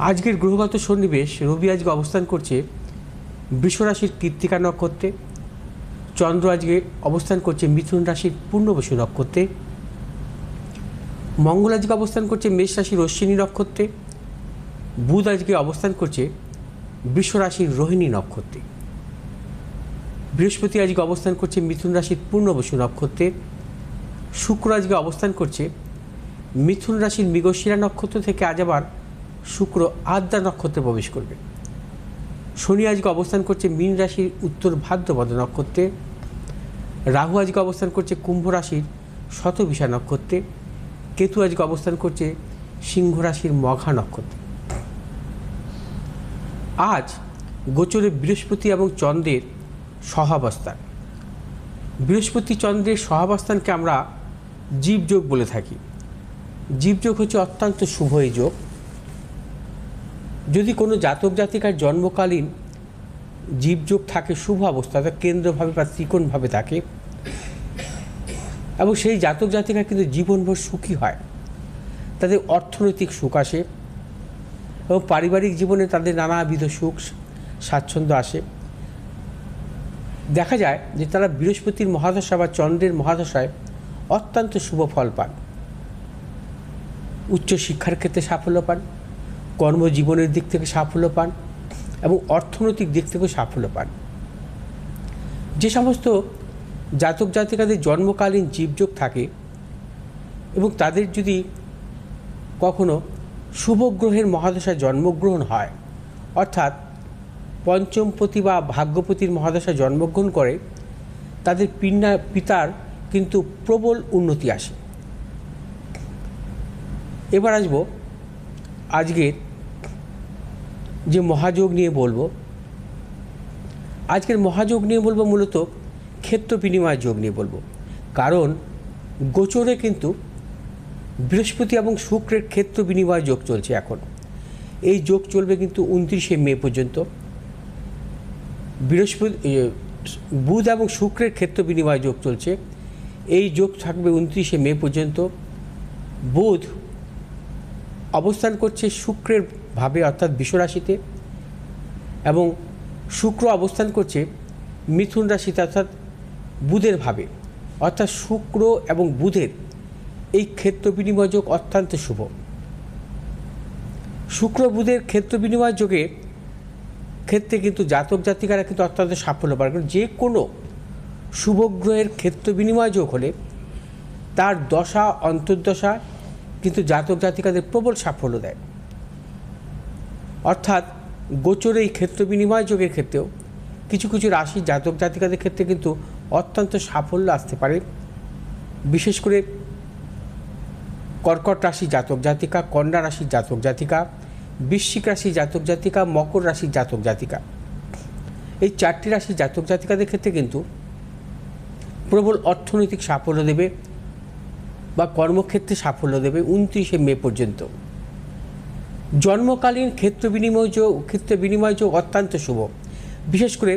আজকের গ্রহগত সন্নিবেশ রবি আজকে অবস্থান করছে বৃষ রাশির কৃত্তিকা নক্ষত্রে, চন্দ্র আজকে অবস্থান করছে মিথুন রাশির পূর্ণবসু নক্ষত্রে, মঙ্গল আজকে অবস্থান করছে মেষ রাশির অশ্বিনী নক্ষত্রে, বুধ আজকে অবস্থান করছে বৃষ রাশির রোহিণী নক্ষত্রে, বৃহস্পতি আজকে অবস্থান করছে মিথুন রাশির পূর্ণবসু নক্ষত্রে, শুক্র আজকে অবস্থান করছে মিথুন রাশির মৃগশিরা নক্ষত্র থেকে আজ আবার শুক্র আদ্রা নক্ষত্রে প্রবেশ করবে। শনি আজকে অবস্থান করছে মীন রাশির উত্তর ভাদ্রপদ নক্ষত্রে, রাহু আজকে অবস্থান করছে কুম্ভ রাশির শতবিশা নক্ষত্রে, কেতু আজকে অবস্থান করছে সিংহ রাশির মঘা নক্ষত্রে। আজ গোচরে বৃহস্পতি এবং চন্দ্রের সহাবস্থান। বৃহস্পতি চন্দ্রের সহাবস্থানকে আমরা জীবযোগ বলে থাকি। জীবযোগ হচ্ছে অত্যন্ত শুভ এই যোগ। যদি কোনো জাতক জাতিকার জন্মকালীন জীবযোগ থাকে শুভ অবস্থাতে কেন্দ্রভাবে বা ত্রিকোণভাবে থাকে এবং সেই জাতক জাতিকা কিন্তু জীবনভর সুখী হয়, তাদের অর্থনৈতিক সুখ আসে এবং পারিবারিক জীবনে তাদের নানাবিধ সুখ স্বাচ্ছন্দ্য আসে। দেখা যায় যে তারা বৃহস্পতির মহাদশা বা চন্দ্রের মহাদশায় অত্যন্ত শুভ ফল পান, উচ্চশিক্ষার ক্ষেত্রে সাফল্য পান, কর্মজীবনের দিক থেকে সাফল্য পান এবং অর্থনৈতিক দিক থেকেও সাফল্য পান। যে সমস্ত জাতক জাতিকাদের জন্মকালীন জীবযোগ থাকে এবং তাদের যদি কখনো শুভ গ্রহের মহাদশায় জন্মগ্রহণ হয়, অর্থাৎ পঞ্চমপতি বা ভাগ্যপতির মহাদশায় জন্মগ্রহণ করে, তাদের পিতার কিন্তু প্রবল উন্নতি আসে। এবার আসব আজকের যে মহাযোগ নিয়ে বলবো। আজকের মহাযোগ নিয়ে বলবো মূলত ক্ষেত্র বিনিময় যোগ নিয়ে বলবো, কারণ গোচরে কিন্তু বৃহস্পতি এবং শুক্রের ক্ষেত্র বিনিময় যোগ চলছে এখন। এই যোগ চলবে কিন্তু 29শে মে পর্যন্ত। বুধ এবং শুক্রের ক্ষেত্র বিনিময় যোগ চলছে, এই যোগ থাকবে 29শে মে পর্যন্ত। বুধ অবস্থান করছে শুক্রের ভাবে অর্থাৎ বৃষ রাশিতে এবং শুক্র অবস্থান করছে মিথুন রাশিতে অর্থাৎ বুধের ভাবে, অর্থাৎ শুক্র এবং বুধের এই ক্ষেত্র বিনিময় যোগ অত্যন্ত শুভ। শুক্র বুধের ক্ষেত্র বিনিময় যোগের ক্ষেত্রে কিন্তু জাতক জাতিকারা কিন্তু অত্যন্ত সাফল্য পায়, কারণ যে কোনো শুভ গ্রহের ক্ষেত্র বিনিময় যোগ হলে তার দশা অন্তর্দশা কিন্তু জাতক জাতিকাদের প্রবল সাফল্য দেয়। অর্থাৎ গোচরে এই ক্ষেত্র বিনিময় যোগের ক্ষেত্রেও কিছু কিছু রাশির জাতক জাতিকাদের ক্ষেত্রে কিন্তু অত্যন্ত সাফল্য আসতে পারে। বিশেষ করে কর্কট রাশির জাতক জাতিকা, কন্যা রাশির জাতক জাতিকা, বৃশ্চিক রাশির জাতক জাতিকা, মকর রাশির জাতক জাতিকা, এই চারটি রাশির জাতক জাতিকাদের ক্ষেত্রে কিন্তু প্রবল অর্থনৈতিক সাফল্য দেবে বা কর্মক্ষেত্রে সাফল্য দেবে 29শে মে পর্যন্ত। জন্মকালীন ক্ষেত্র বিনিময় যোগ অত্যন্ত শুভ। বিশেষ করে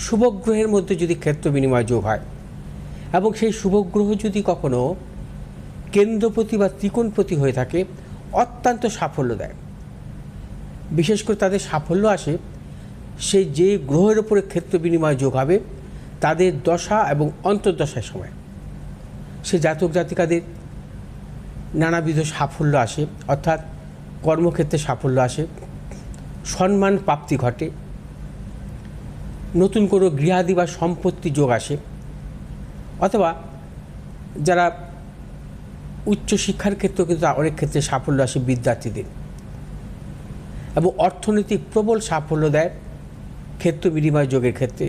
শুভ গ্রহের মধ্যে যদি ক্ষেত্র বিনিময় যোগ হয় এবং সেই শুভ গ্রহ যদি কখনো কেন্দ্রপতি বা ত্রিকোণপতি হয়ে থাকে, অত্যন্ত সাফল্য দেয়। বিশেষ করে তাদের সাফল্য আসে সেই যে গ্রহের ওপরে ক্ষেত্র বিনিময় যোগ হবে তাদের দশা এবং অন্তর্দশার সময় সে জাতক জাতিকাদের নানাবিধ সাফল্য আসে, অর্থাৎ কর্মক্ষেত্রে সাফল্য আসে, সম্মান প্রাপ্তি ঘটে, নতুন কোনো গৃহাদি বা সম্পত্তি যোগ আসে, অথবা যারা উচ্চশিক্ষার ক্ষেত্রেও কিন্তু অনেক ক্ষেত্রে সাফল্য আসে বিদ্যার্থীদের, এবং অর্থনৈতিক প্রবল সাফল্য দেয় ক্ষেত্র বিনিময় যোগের ক্ষেত্রে।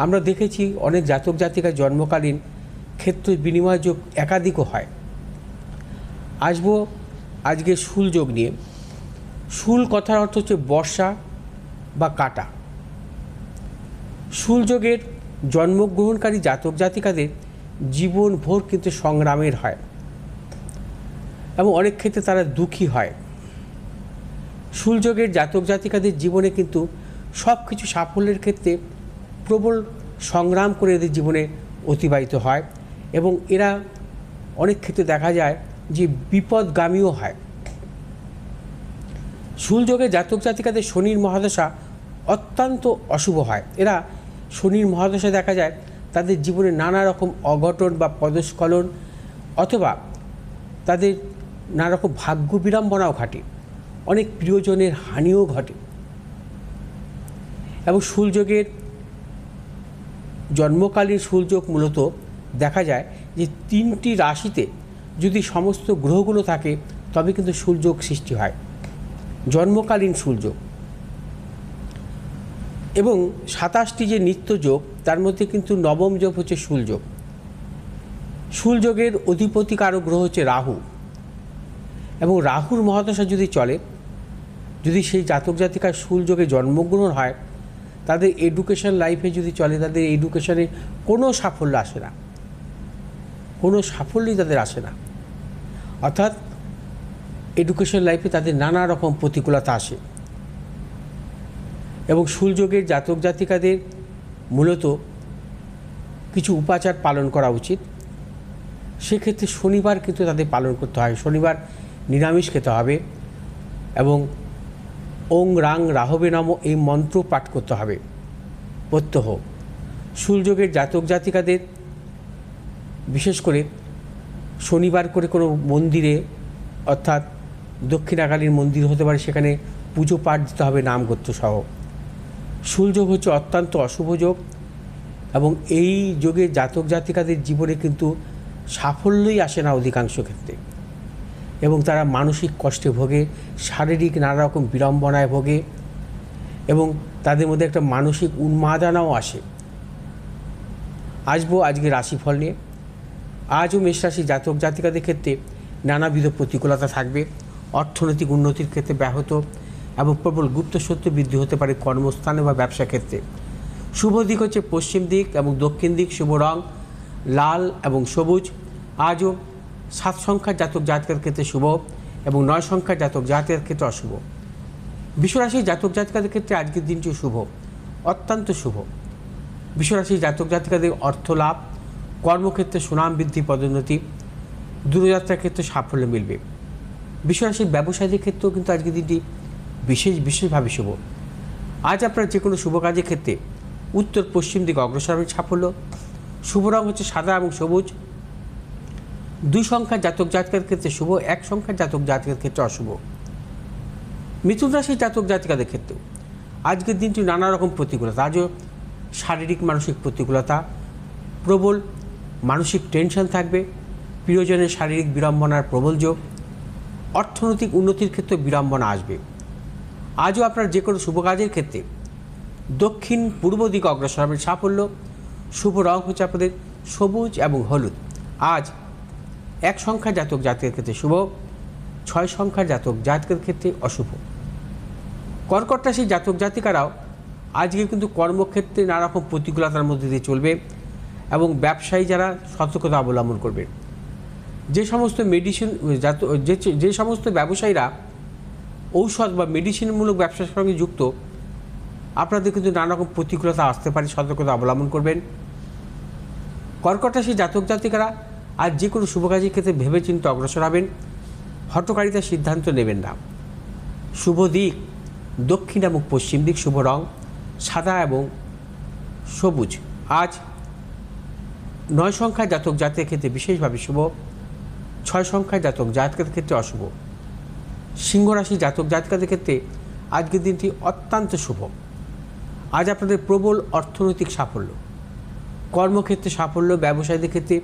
আমরা দেখেছি অনেক জাতক জাতিকার জন্মকালীন ক্ষেত্র বিনিময় যোগ একাধিকও হয়। আসবো আজকে শুল যোগ নিয়ে। শুল কথার অর্থ হচ্ছে বর্ষা বা কাটা। শুল যোগের জন্মগ্রহণকারী জাতক জাতিকাদের জীবনভর কিন্তু সংগ্রামের হয় এবং অনেক ক্ষেত্রে তারা দুঃখী হয়। শুল যোগের জাতক জাতিকাদের জীবনে কিন্তু সব কিছু সাফল্যের ক্ষেত্রে প্রবল সংগ্রাম করে এদের জীবনে অতিবাহিত হয় এবং এরা অনেক ক্ষেত্রে দেখা যায় যে বিপদগামীও হয়। শুলযোগে জাতক জাতিকাদের শনির মহাদশা অত্যন্ত অশুভ হয়। এরা শনির মহাদশা দেখা যায় তাদের জীবনে নানা রকম অঘটন বা পদস্খলন অথবা তাদের নানা রকম ভাগ্য বিড়ম্বনাও ঘটে, অনেক প্রিয়জনের হানিও ঘটে। এবং শুলযোগের জন্মকালীন শুলযোগ মূলত দেখা যায় যে 3টি রাশিতে যদি সমস্ত গ্রহগুলো থাকে তবে কিন্তু শুলযোগ সৃষ্টি হয়, জন্মকালীন শুলযোগ। এবং 27টি যে নিত্যযোগ তার মধ্যে কিন্তু নবম যোগ হচ্ছে শুলযোগ। শুলযোগের অধিপতিকারক গ্রহ হচ্ছে রাহু, এবং রাহুর মহাদশা যদি চলে, যদি সেই জাতক জাতিকার শুলযোগে জন্মগ্রহণ হয়, তাদের এডুকেশন লাইফে যদি চলে, তাদের এডুকেশনে কোনো সাফল্য আসে না, কোনো সাফল্যই তাদের আসে না। অর্থাৎ এডুকেশন লাইফে তাদের নানা রকম প্রতিকূলতা আসে। এবং শুলযোগের জাতক জাতিকাদের মূলত কিছু উপাচার পালন করা উচিত। সেক্ষেত্রে শনিবার কিন্তু তাদের পালন করতে হয়, শনিবার নিরামিষ খেতে হবে এবং ওং রাং রাহবে নমঃ এই মন্ত্র পাঠ করতে হবে প্রত্যহ। শুলযোগের জাতক জাতিকাদের বিশেষ করে শনিবার করে কোনো মন্দিরে, অর্থাৎ দক্ষিণাকালীর মন্দির হতে পারে, সেখানে পুজো পাঠ দিতে হবে নাম গোত্র সহ। শুলযোগ হচ্ছে অত্যন্ত অশুভ যোগ, এবং এই যোগে জাতক জাতিকাদের জীবনে কিন্তু সাফল্যই আসে না অধিকাংশ ক্ষেত্রে, এবং তারা মানসিক কষ্টে ভোগে, শারীরিক নানা রকম বিড়ম্বনায় ভোগে, এবং তাদের মধ্যে একটা মানসিক উন্মাদনাও আসে। আসবো আজকে রাশিফল নিয়ে। আজও মেষ রাশি জাতক জাতিকাদের ক্ষেত্রে নানাবিধ প্রতিকূলতা থাকবে, অর্থনৈতিক উন্নতির ক্ষেত্রে ব্যাহত এবং প্রবল গুপ্ত শত্রু বৃদ্ধি হতে পারে কর্মস্থানে বা ব্যবসা ক্ষেত্রে। শুভ দিক হচ্ছে পশ্চিম দিক এবং দক্ষিণ দিক, শুভ রং লাল এবং সবুজ। আজও 7 সংখ্যার জাতক জাতিকার ক্ষেত্রে শুভ এবং 9 সংখ্যার জাতক জাতিকার ক্ষেত্রে অশুভ। বিশ্বরাশির জাতক জাতিকাদের ক্ষেত্রে আজকের দিনটি শুভ, অত্যন্ত শুভ। বিশ্বরাশির জাতক জাতিকাদের অর্থ লাভ, কর্মক্ষেত্রে সুনাম বৃদ্ধি, পদোন্নতি, দূরযাত্রার ক্ষেত্রে সাফল্য মিলবে। বিশ্বরাশির ব্যবসায়ীদের ক্ষেত্রেও কিন্তু আজকের দিনটি বিশেষভাবে শুভ। আজ আপনার যে কোনো শুভ কাজের ক্ষেত্রে উত্তর পশ্চিম দিকে অগ্রসর হবে সাফল্য। শুভ রং হচ্ছে সাদা এবং সবুজ। 2 সংখ্যার জাতক জাতিকার ক্ষেত্রে শুভ, 1 সংখ্যার জাতক জাতিকার ক্ষেত্রে অশুভ। মিথুন রাশির জাতক জাতিকাদের ক্ষেত্রেও আজকের দিনটি নানা রকম প্রতিকূলতা। আজও শারীরিক মানসিক প্রতিকূলতা, প্রবল মানসিক টেনশন থাকবে, প্রিয়জনের শারীরিক বিড়ম্বনার প্রবল যোগ, অর্থনৈতিক উন্নতির ক্ষেত্রে বিড়ম্বনা আসবে। আজও আপনার যে কোনো শুভ কাজের ক্ষেত্রে দক্ষিণ পূর্ব দিকে অগ্রসর হবে সাফল্য। শুভ রং হচ্ছে আপনাদের সবুজ এবং হলুদ। আজ 1 সংখ্যার জাতক জাতকের ক্ষেত্রে শুভ, 6 সংখ্যার জাতক জাতকের ক্ষেত্রে অশুভ। কর্কট রাশির জাতক জাতিকারাও আজকে কিন্তু কর্মক্ষেত্রে নানা রকম প্রতিকূলতার মধ্যে দিয়ে চলবে এবং ব্যবসায়ী যারা সতর্কতা অবলম্বন করবে। যে সমস্ত যে সমস্ত ব্যবসায়ীরা ঔষধ বা মেডিসিনমূলক ব্যবসার সঙ্গে যুক্ত, আপনাদের কিন্তু নানা রকম প্রতিকূলতা আসতে পারে, সতর্কতা অবলম্বন করবেন। কর্কট রাশির জাতক জাতিকারা আজ যে কোনো শুভ কাজের ক্ষেত্রে ভেবেচিন্তে অগ্রসর হবেন, হঠকারিতার সিদ্ধান্ত নেবেন না। শুভ দিক দক্ষিণ এবং পশ্চিম দিক, শুভ রং সাদা এবং সবুজ। আজ 9 সংখ্যার জাতক জাতকের ক্ষেত্রে বিশেষভাবে শুভ, 6 সংখ্যার জাতক জাতকের ক্ষেত্রে অশুভ। সিংহ রাশির জাতক জাতিকাদের ক্ষেত্রে আজকের দিনটি অত্যন্ত শুভ। আজ আপনাদের প্রবল অর্থনৈতিক সাফল্য, কর্মক্ষেত্রে সাফল্য, ব্যবসায়ীদের ক্ষেত্রে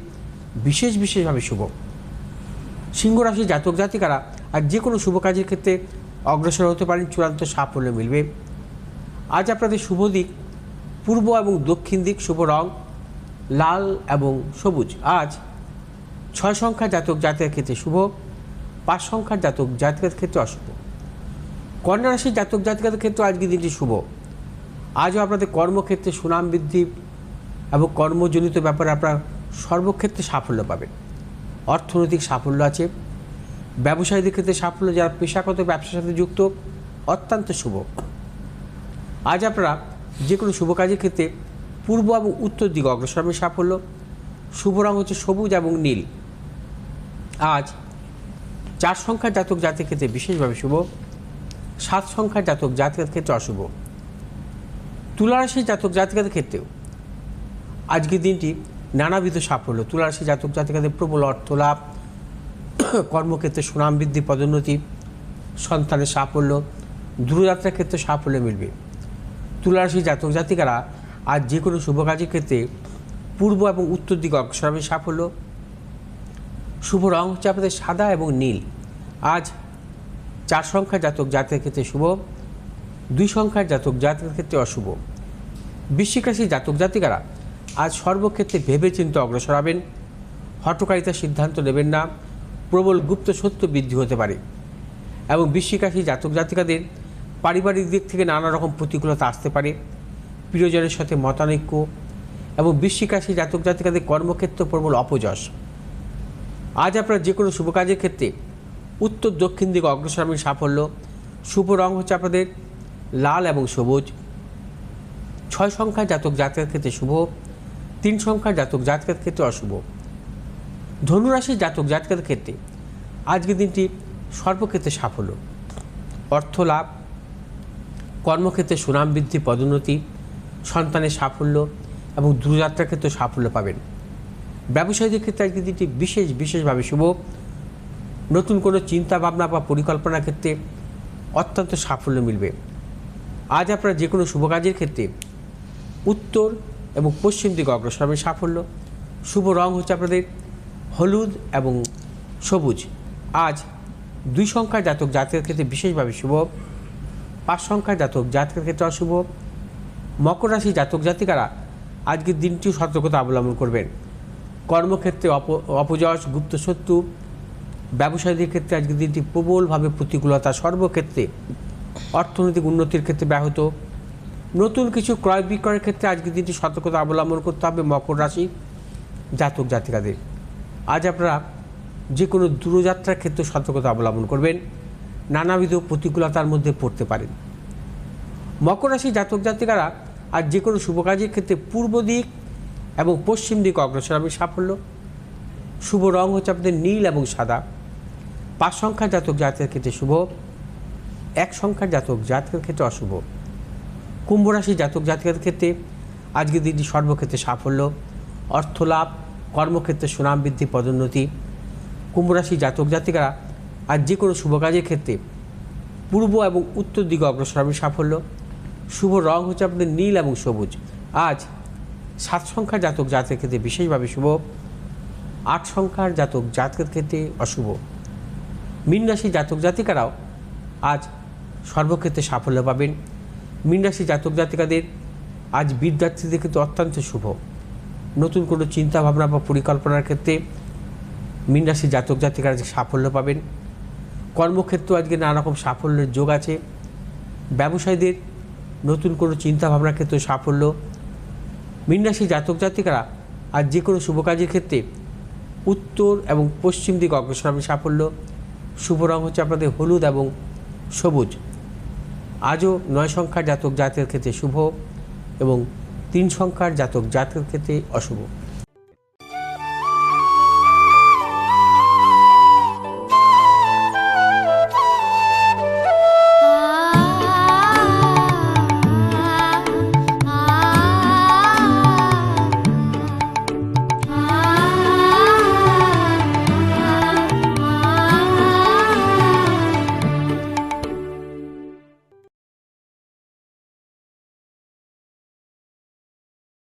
বিশেষভাবে শুভ। সিংহ রাশির জাতক জাতিকারা আজ যে কোনো শুভ কাজের ক্ষেত্রে অগ্রসর হতে পারেন, চূড়ান্ত সাফল্য মিলবে। আজ আপনাদের শুভ দিক পূর্ব এবং দক্ষিণ দিক, শুভ রং লাল এবং সবুজ। আজ 6 সংখ্যার জাতক জাতকের ক্ষেত্রে শুভ, 5 সংখ্যার জাতক জাতিকাদের ক্ষেত্রে অশুভ। কন্যা রাশির জাতক জাতিকাদের ক্ষেত্রে আজকের দিনটি শুভ। আজও আপনাদের কর্মক্ষেত্রে সুনাম বৃদ্ধি এবং কর্মজনিত ব্যাপারে আপনারা সর্বক্ষেত্রে সাফল্য পাবেন। অর্থনৈতিক সাফল্য আছে। ব্যবসায়ীদের ক্ষেত্রে সাফল্য, যারা পেশাগত ব্যবসার সাথে যুক্ত, অত্যন্ত শুভ। আজ আপনারা যে কোনো শুভ কাজের ক্ষেত্রে পূর্ব এবং উত্তর দিকে অগ্রসর হবে সাফল্য। শুভ রং হচ্ছে সবুজ এবং নীল। আজ 4 সংখ্যার জাতক জাতকের ক্ষেত্রে বিশেষভাবে শুভ, 7 সংখ্যার জাতক জাতিকাদের ক্ষেত্রে অশুভ। তুলা রাশির জাতক জাতিকাদের ক্ষেত্রেও আজকের দিনটি নানাবিধ সাফল্য। তুলা রাশির জাতক জাতিকাদের প্রবল অর্থ লাভ, কর্মক্ষেত্রে সুনাম বৃদ্ধি, পদোন্নতি, সন্তানের সাফল্য, দূরযাত্রার ক্ষেত্রে সাফল্য মিলবে। তুলা রাশির জাতক জাতিকারা আজ যে কোনো শুভ কাজের ক্ষেত্রে পূর্ব এবং উত্তর দিকে অগ্রসর হবে সাফল্য। শুভ রং হচ্ছে আপনাদের সাদা এবং নীল। আজ 4 সংখ্যার জাতক জাতকের ক্ষেত্রে শুভ, 2 সংখ্যার জাতক জাতকের ক্ষেত্রে অশুভ। বৃশ্চিক রাশির জাতক জাতিকারা আজ সর্বক্ষেত্রে ভেবেচিন্তে অগ্রসর হবেন। হঠকারিতার সিদ্ধান্ত নেবেন না, প্রবল গুপ্ত সত্য বৃদ্ধি হতে পারে। এবং বৃশ্চিক রাশির জাতক জাতিকাদের পারিবারিক দিক থেকে নানা রকম প্রতিকূলতা আসতে পারে, প্রিয়জনের সাথে মতানৈক্য। এবং বৃশ্চিক রাশির জাতক জাতিকাদের কর্মক্ষেত্র প্রবল অপযশ। আজ আপনারা যে কোনো শুভ কাজের ক্ষেত্রে উত্তর দক্ষিণ দিকে অগ্রসর হবেন সাফল্য। শুভ রং হচ্ছে আপনাদের লাল এবং সবুজ। 6 সংখ্যার জাতক জাতকের ক্ষেত্রে শুভ, 3 সংখ্যার জাতক জাতকের ক্ষেত্রে অশুভ। ধনুরাশির জাতক জাতকের ক্ষেত্রে আজকের দিনটি সর্বক্ষেত্রে সাফল্য, অর্থ লাভ, কর্মক্ষেত্রে সুনাম বৃদ্ধি, পদোন্নতি, সন্তানের সাফল্য এবং দূরযাত্রার ক্ষেত্রে সাফল্য পাবেন। ব্যবসায়ীদের ক্ষেত্রে আজকের দিনটি বিশেষভাবে শুভ। নতুন কোনো চিন্তা ভাবনা বা পরিকল্পনার ক্ষেত্রে অত্যন্ত সাফল্য মিলবে। আজ আপনারা যে কোনো শুভ কাজের ক্ষেত্রে উত্তর এবং পশ্চিম দিকে অগ্রসর হবে সাফল্য। শুভ রং হচ্ছে আপনাদের হলুদ এবং সবুজ। আজ 2 সংখ্যার জাতক জাতকের ক্ষেত্রে বিশেষভাবে শুভ, 5 সংখ্যার জাতক জাতকের ক্ষেত্রে অশুভ। মকর রাশি জাতক জাতিকারা আজকের দিনটিও সতর্কতা অবলম্বন করবেন। কর্মক্ষেত্রে অপযশ, গুপ্ত শত্রু। ব্যবসায়ীদের ক্ষেত্রে আজকের দিনটি প্রবলভাবে প্রতিকূলতা, সর্বক্ষেত্রে অর্থনৈতিক উন্নতির ক্ষেত্রে ব্যাহত। নতুন কিছু ক্রয় বিক্রয়ের ক্ষেত্রে আজকের দিনটি সতর্কতা অবলম্বন করতে হবে মকর রাশি জাতক জাতিকাদের। আজ আপনারা যে কোনো দূরযাত্রার ক্ষেত্রে সতর্কতা অবলম্বন করবেন, নানাবিধ প্রতিকূলতার মধ্যে পড়তে পারেন। মকর রাশি জাতক জাতিকারা আজ যে কোনো শুভ কাজের ক্ষেত্রে পূর্ব দিক এবং পশ্চিম দিক অগ্রসর হবে সাফল্য। শুভ রং হচ্ছে আপনাদের নীল এবং সাদা। 5 সংখ্যার জাতক জাতকের ক্ষেত্রে শুভ, 1 সংখ্যার জাতক জাতকের ক্ষেত্রে অশুভ। কুম্ভ রাশি জাতক জাতিকাদের ক্ষেত্রে আজকের দিনটি সর্বক্ষেত্রে সাফল্য, অর্থ লাভ, কর্মক্ষেত্রে সুনাম বৃদ্ধি, পদোন্নতি। কুম্ভ রাশি জাতক জাতিকারা আজ যে কোনো শুভ কাজের ক্ষেত্রে পূর্ব এবং উত্তর দিকে অগ্রসর হবে সাফল্য। শুভ রং হচ্ছে আপনাদের নীল এবং সবুজ। আজ 7 সংখ্যার জাতক জাতকের ক্ষেত্রে বিশেষভাবে শুভ, 8 সংখ্যার জাতক জাতকের ক্ষেত্রে অশুভ। মীন রাশি জাতক জাতিকারাও আজ সর্বক্ষেত্রে সাফল্য পাবেন। মীন রাশি জাতক জাতিকাদের আজ বিদ্যার্থীদের ক্ষেত্রে অত্যন্ত শুভ। নতুন কোনো চিন্তাভাবনা বা পরিকল্পনার ক্ষেত্রে মীন রাশি জাতক জাতিকারা সাফল্য পাবেন। কর্মক্ষেত্র আজকে নানা রকম সাফল্যের যোগ আছে। ব্যবসায়ীদের নতুন কোনো চিন্তাভাবনার ক্ষেত্রে সাফল্য। মীন রাশি জাতক জাতিকারা আজ যে কোনো শুভ কাজের ক্ষেত্রে উত্তর এবং পশ্চিম দিকে অগ্রসর হবে সাফল্য। শুভ রং হচ্ছে আপনাদের হলুদ এবং সবুজ। আজও 9 সংখ্যার জাতক জাতকের ক্ষেত্রে শুভ এবং 3 সংখ্যার জাতক জাতকের ক্ষেত্রে অশুভ।